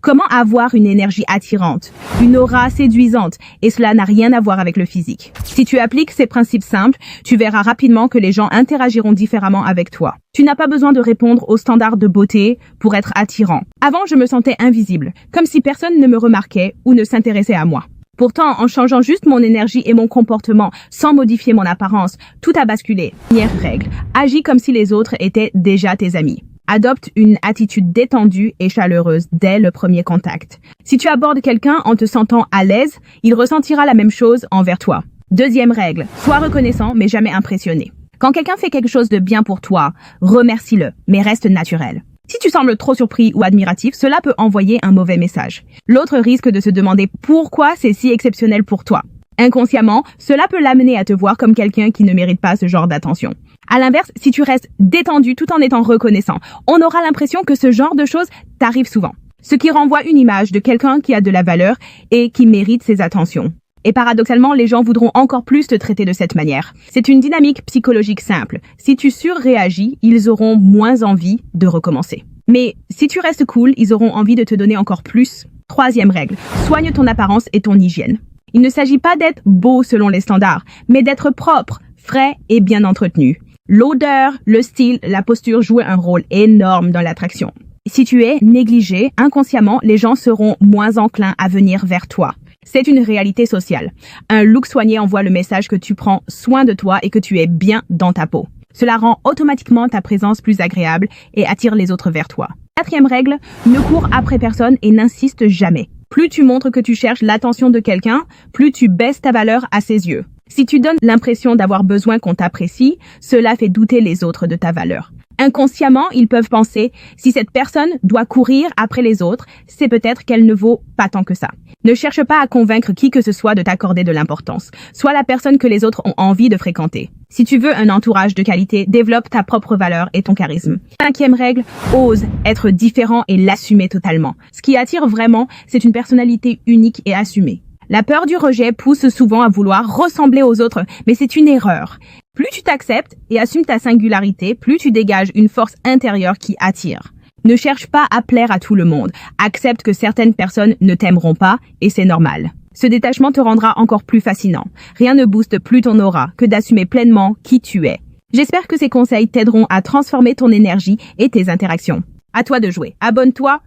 Comment avoir une énergie attirante, une aura séduisante, et cela n'a rien à voir avec le physique. Si tu appliques ces principes simples, tu verras rapidement que les gens interagiront différemment avec toi. Tu n'as pas besoin de répondre aux standards de beauté pour être attirant. Avant, je me sentais invisible, comme si personne ne me remarquait ou ne s'intéressait à moi. Pourtant, en changeant juste mon énergie et mon comportement, sans modifier mon apparence, tout a basculé. Première règle, agis comme si les autres étaient déjà tes amis. Adopte une attitude détendue et chaleureuse dès le premier contact. Si tu abordes quelqu'un en te sentant à l'aise, il ressentira la même chose envers toi. Deuxième règle, sois reconnaissant mais jamais impressionné. Quand quelqu'un fait quelque chose de bien pour toi, remercie-le, mais reste naturel. Si tu sembles trop surpris ou admiratif, cela peut envoyer un mauvais message. L'autre risque de se demander pourquoi c'est si exceptionnel pour toi. Inconsciemment, cela peut l'amener à te voir comme quelqu'un qui ne mérite pas ce genre d'attention. À l'inverse, si tu restes détendu tout en étant reconnaissant, on aura l'impression que ce genre de choses t'arrive souvent. Ce qui renvoie une image de quelqu'un qui a de la valeur et qui mérite ses attentions. Et paradoxalement, les gens voudront encore plus te traiter de cette manière. C'est une dynamique psychologique simple. Si tu surréagis, ils auront moins envie de recommencer. Mais si tu restes cool, ils auront envie de te donner encore plus. Troisième règle, soigne ton apparence et ton hygiène. Il ne s'agit pas d'être beau selon les standards, mais d'être propre, frais et bien entretenu. L'odeur, le style, la posture jouent un rôle énorme dans l'attraction. Si tu es négligé, inconsciemment, les gens seront moins enclins à venir vers toi. C'est une réalité sociale. Un look soigné envoie le message que tu prends soin de toi et que tu es bien dans ta peau. Cela rend automatiquement ta présence plus agréable et attire les autres vers toi. Quatrième règle, ne cours après personne et n'insiste jamais. Plus tu montres que tu cherches l'attention de quelqu'un, plus tu baisses ta valeur à ses yeux. Si tu donnes l'impression d'avoir besoin qu'on t'apprécie, cela fait douter les autres de ta valeur. Inconsciemment, ils peuvent penser, si cette personne doit courir après les autres, c'est peut-être qu'elle ne vaut pas tant que ça. Ne cherche pas à convaincre qui que ce soit de t'accorder de l'importance. Sois la personne que les autres ont envie de fréquenter. Si tu veux un entourage de qualité, développe ta propre valeur et ton charisme. Cinquième règle, ose être différent et l'assumer totalement. Ce qui attire vraiment, c'est une personnalité unique et assumée. La peur du rejet pousse souvent à vouloir ressembler aux autres, mais c'est une erreur. Plus tu t'acceptes et assumes ta singularité, plus tu dégages une force intérieure qui attire. Ne cherche pas à plaire à tout le monde. Accepte que certaines personnes ne t'aimeront pas et c'est normal. Ce détachement te rendra encore plus fascinant. Rien ne booste plus ton aura que d'assumer pleinement qui tu es. J'espère que ces conseils t'aideront à transformer ton énergie et tes interactions. À toi de jouer. Abonne-toi,